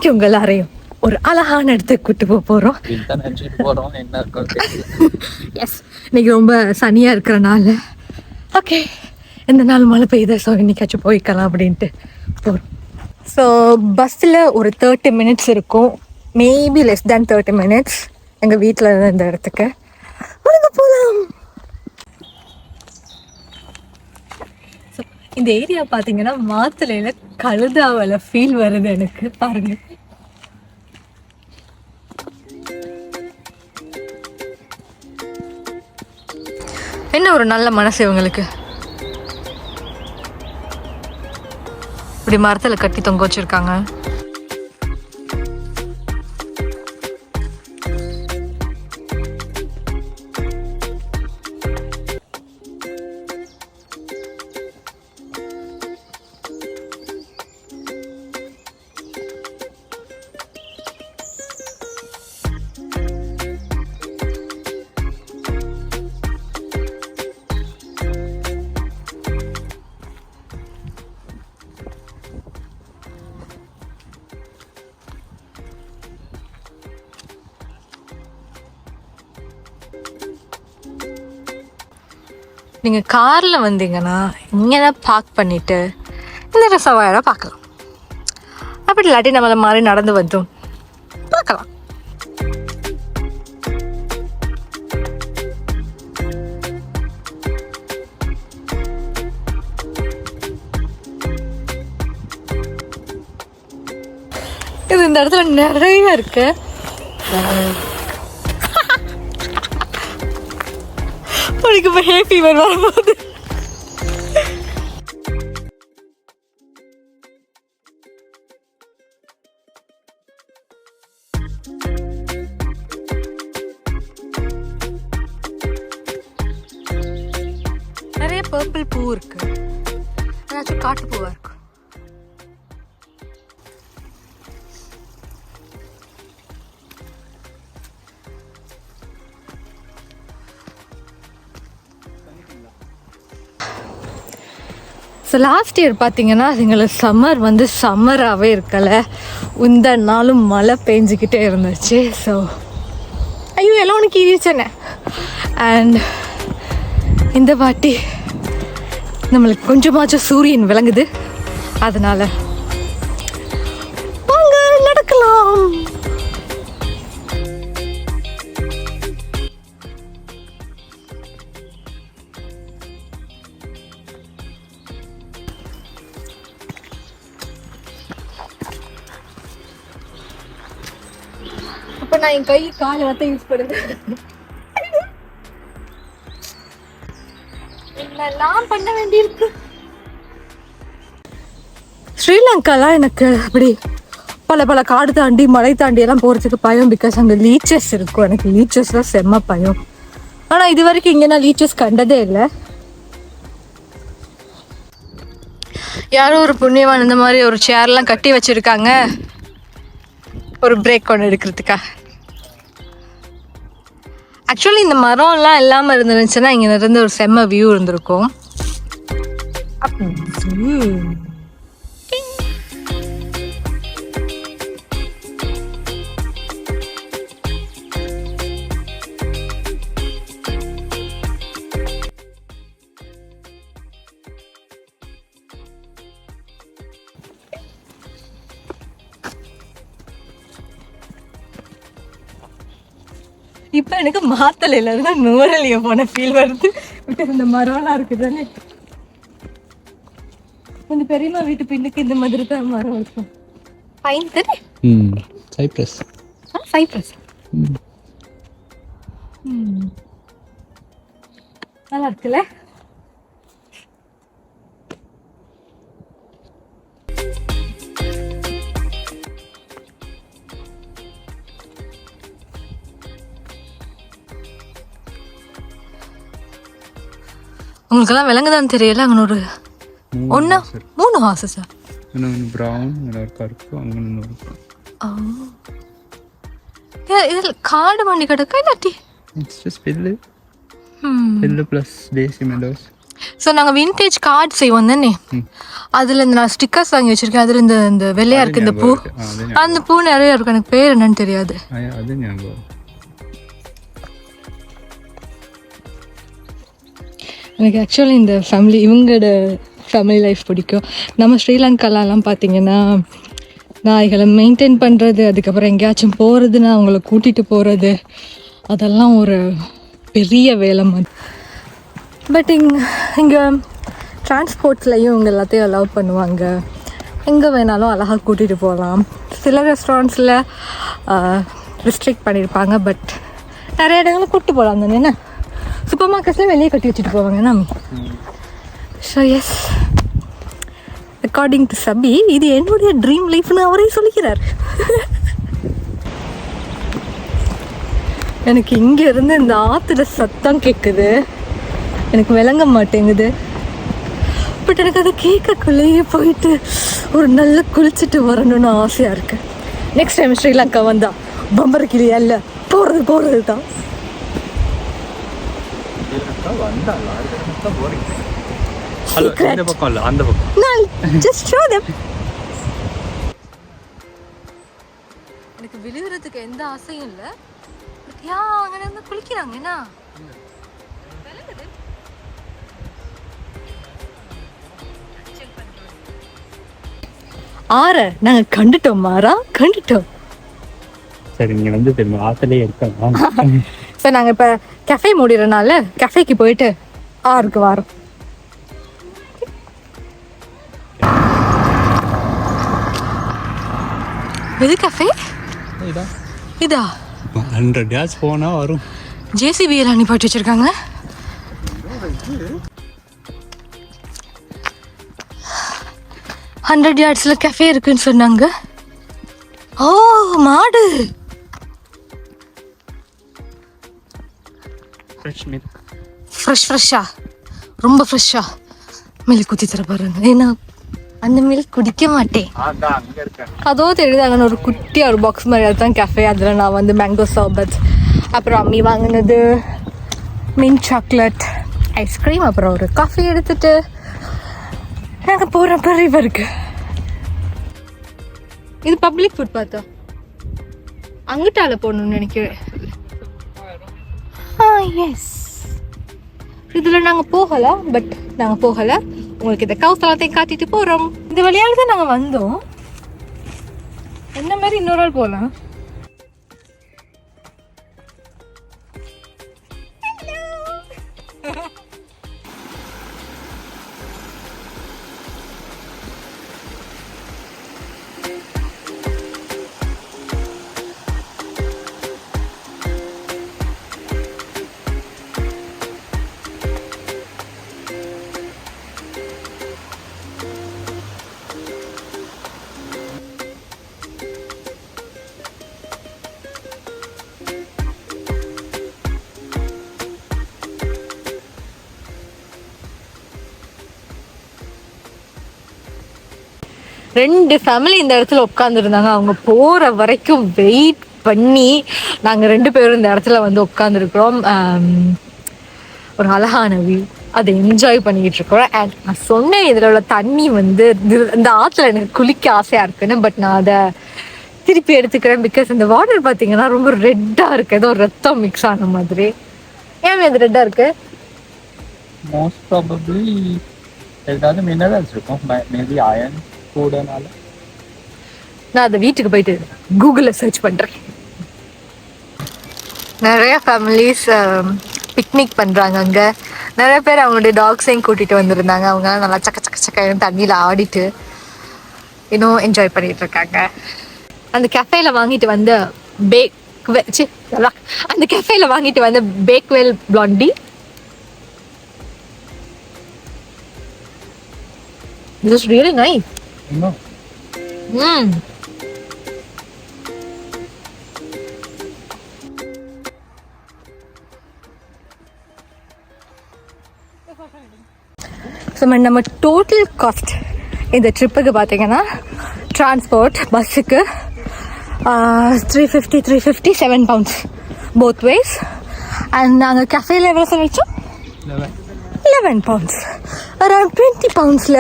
இன்னைக்கு உங்க எல்லாரையும் ஒரு அழகான இடத்துக்கு கூட்டு போறோம். எஸ், இன்னைக்கு ரொம்ப சனியா இருக்கிறனால ஓகே எந்த நாள் மழை பெய்யுது, ஸோ இன்னைக்காச்சும் போய்க்கலாம் அப்படின்ட்டு போகிறோம். ஸோ பஸ்ஸில் ஒரு 30 minutes இருக்கும், மேபி லெஸ் தேன் 30 minutes எங்கள் வீட்டில் இருந்து இந்த இடத்துக்கு. போகலாம். ஸோ இந்த ஏரியா பார்த்தீங்கன்னா மாத்தலையில் கழுதாவல ஃபீல் வருது எனக்கு. பாருங்க, என்ன ஒரு நல்ல மனசு இவங்களுக்கு. இப்படி மரத்தில் கட்டி தொங்க வச்சிருக்காங்க. நீங்கள் காரில் வந்தீங்கன்னா இங்கே தான் பார்க் பண்ணிவிட்டு இந்த ரிசர்வாயரை பார்க்கலாம். அப்படி இல்லாட்டி நம்மளை மாதிரி நடந்து வந்தும் பார்க்கலாம். இது இந்த இடத்துல நிறைய இருக்கு. உனக்கு இப்போ ஹே ஃபீவர் வரும்போது நிறைய பர்பிள் பூ இருக்கு. ஏதாச்சும் காட்டு பூவா இருக்கு. ஸோ லாஸ்ட் இயர் பார்த்தீங்கன்னா எங்களுக்கு சம்மர் வந்து சம்மராகவே இருக்கலை. இந்த நாளும் மழை பெஞ்சிக்கிட்டே இருந்துச்சு. ஸோ ஐயோ எல்லாம் உனக்கு ஈரிச்சனே. அண்ட் இந்த வாட்டி நம்மளுக்கு கொஞ்சமாச்சும் சூரியன் விளங்குது, அதனால் வாங்க நடக்கலாம். இப்போ நான் என் கை கால் எல்லாத்தையும் யூஸ் பண்ணுறேன். என்னெல்லாம் பண்ண வேண்டியிருக்கு. ஸ்ரீலங்காலாம் எனக்கு அப்படி பல காடு தாண்டி மலை தாண்டி எல்லாம் போகிறதுக்கு பயம். பிகாஸ் அங்கே லீச்சஸ் இருக்கும். எனக்கு லீச்சஸ்லாம் செம்ம பயம். ஆனால் இது வரைக்கும் இங்கே நான் லீச்சஸ் கண்டதே இல்லை. யாரோ ஒரு புண்ணியவான் இந்த மாதிரி ஒரு சேர்லாம் கட்டி வச்சுருக்காங்க, ஒரு பிரேக் ஒன்று எடுக்கிறதுக்கா. ஆக்சுவலி இந்த மரம்லாம் இல்லாமல் இருந்துருந்துச்சுன்னா இங்கே இருந்து ஒரு செம்ம வியூ இருந்திருக்கும். இப்போ எனக்கு மாத்தலையில இருந்து நூறலிய போன ஃபீல் வருது. இந்த மரம்லாம் இருக்குதானே. இந்த பெரியம்மா வீட்டு பின்னுக்கு இந்த மாதிரி தான் மரம் இருக்கும். பைன் தானே. சைப்ரஸ். சைப்ரஸ். நல்லா இருக்குல்ல. உங்களுக்கெல்லாம் விளங்குதான்னு தெரியல. அங்கே ஒரு ஒன்று 3 ஹார்ஸஸா? இன்னொன்று ப்ரௌன், இன்னொரு கருப்பு, அங்கே இன்னொரு இதில் காடு வண்டி கிடக்கா இல்லாட்டி it's just bill bill plus Desi meadows. So நாங்கள் வின்டேஜ் கார்டு செய்வோம் தானே, அதில் இந்த நான் ஸ்டிக்கர்ஸ் வாங்கி வச்சுருக்கேன். அதில் இந்த வெள்ளையாக இருக்குது இந்த பூ. அந்த பூ நிறைய இருக்கும், எனக்கு பேர் என்னன்னு தெரியாது. அது ஞாபகம். எனக்கு ஆக்சுவலி இந்த ஃபேமிலி, இவங்களோட ஃபேமிலி லைஃப் பிடிக்கும். நம்ம ஸ்ரீலங்காலலாம் பார்த்திங்கன்னா நாய்களை மெயின்டைன் பண்ணுறது, அதுக்கப்புறம் எங்கேயாச்சும் போகிறதுன்னா அவங்கள கூட்டிகிட்டு போகிறது, அதெல்லாம் ஒரு பெரிய வேலை மாதிரி. பட் இங்கே டிரான்ஸ்போர்ட்ஸ்லையும் இவங்க எல்லாத்தையும் அலோவ் பண்ணுவாங்க. எங்கே வேணாலும் அழகாக கூட்டிகிட்டு போகலாம். சில ரெஸ்டாரண்ட்ஸில் ரெஸ்ட்ரிக்ட் பண்ணியிருப்பாங்க, பட் நிறைய இடங்களில் கூப்பிட்டு போகலாம் தானே. என்ன சூப்பர் மார்க்கெட்ஸில் வெளியே கட்டி வச்சுட்டு போவாங்க நம்ம. ஸோ எஸ், அக்கார்டிங் டு சபி இது என்னுடைய ட்ரீம் லைஃப்னு அவரே சொல்லிக்கிறார். எனக்கு இங்கேருந்து இந்த ஆற்றுல சத்தம் கேட்குது, எனக்கு விளங்க மாட்டேங்குது. பட் எனக்கு அதை கேட்கக்குள்ளேயே போயிட்டு ஒரு நல்ல குளிச்சுட்டு வரணும்னு ஆசையாக இருக்கு. நெக்ஸ்ட் டைம் ஸ்ரீலங்கா வந்தா பம்பர் கிளியா இல்லை, போகிறது தான். எனக்கு விழுகிறதுக்கு எந்த ஆசையும் இல்லை. அங்கே இருந்து குளிக்கிறாங்க என்ன ஆற நாங்க கண்டுட்டோம். மாறா கண்டுட்டோம். சரி, நீங்க வந்து திரும்ப ஆத்துலயே இருக்காங்க. சார் நாங்க இப்ப கஃபே மூடிறனால கஃபேக்கு போயிட்டு ஆறுக்கு வரோம். எது கஃபே? இதா 100 yards போனா வரும். ஜேசிபி எல்லாம் நிப்பாட்டி வச்சிருக்காங்க. $100 yardsல கஃபே இருக்குன்னு சொன்னாங்க. ஓ மாடு. ஃப்ரெஷ்ஷா ரொம்ப ஃப்ரெஷ்ஷா மில்க் ஊற்றி தர பாருங்க. ஏன்னா அந்த மில்க் குடிக்க மாட்டேன். அதோ தெரியுது அங்கே ஒரு குட்டியாக ஒரு பாக்ஸ் மாதிரி அதுதான் கஃபே. அதில் நான் வந்து மேங்கோ சர்பத், அப்புறம் அம்மி வாங்கினது மின்ட் சாக்லேட் ஐஸ்கிரீம், அப்புறம் ஒரு காஃபி எடுத்துட்டு நாங்கள் போகிறப்ப ரிவருக்கு. இது பப்ளிக் ஃபுட் பார்த்தா அங்கிட்டால போகணும்னு நினைக்கிறேன். எஸ், இதில் நாங்கள் போகலை. பட் நாங்கள் போகலை, உங்களுக்கு இந்த கவுசலத்தையும் காட்டிட்டு போகிறோம். இந்த வழியாக தான் நாங்கள் வந்தோம். என்ன மாதிரி இன்னொரு ஆள் போகலாம். ரெண்டு ஃபேமிலி இந்த இடத்துல உட்காந்துருந்தாங்க. அவங்க போகிற வரைக்கும் வெயிட் பண்ணி நாங்கள் 2 பேரும் இந்த இடத்துல வந்து உட்காந்துருக்குறோம். ஒரு அழகான வியூ, அதை என்ஜாய் பண்ணிக்கிட்டு இருக்கிறோம். அண்ட் நான் சொன்னேன் இதில் உள்ள தண்ணி வந்து இந்த ஆற்றுல எனக்கு குளிக்க ஆசையாக இருக்குன்னு. பட் நான் அதை திருப்பி எடுத்துக்கிறேன். பிகாஸ் இந்த வாட்டர் பார்த்தீங்கன்னா ரொம்ப ரெட்டாக இருக்குது, ஏதோ ரத்தம் மிக்ஸ் ஆன மாதிரி. ஏன் இது ரெட்டாக இருக்கு? மோஸ்ட் ப்ராபப்ளி ஏதாவது மினரல்ஸ் இருக்கும், மேபி அயன் கூடனால. நான் அதை வீட்டுக்கு போயிட்டு கூகுளில் சர்ச் பண்ணுறேன். நிறைய ஃபேமிலிஸ் பிக்னிக் பண்ணுறாங்க அங்கே. நிறைய பேர் அவங்களுடைய டாக்ஸையும் கூட்டிகிட்டு வந்திருந்தாங்க. அவங்க நல்லா சக்க சக்க சக்க தண்ணியில் ஆடிட்டு இன்னும் என்ஜாய் பண்ணிட்டு இருக்காங்க. அந்த கஃபேல வாங்கிட்டு வந்த அந்த கஃபேல வாங்கிட்டு வந்த Bakewell blondie this is really nice. No. So நம்ம டோட்டல் காஸ்ட் இந்த ட்ரிப்புக்கு பார்த்தீங்கன்னா டிரான்ஸ்போர்ட் பஸ்ஸுக்கு 350 7 pounds போத் வேஸ். அண்ட் நாங்கள் கஃபேல எவ்வளோ செலவழிச்சோம்? 11 pounds. அரௌண்ட் 20 poundsல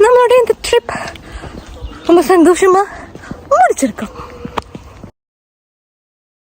நம்மளோட இந்த ட்ரிப் ரொம்ப சந்தோஷமாக முடிச்சிருக்கோம்.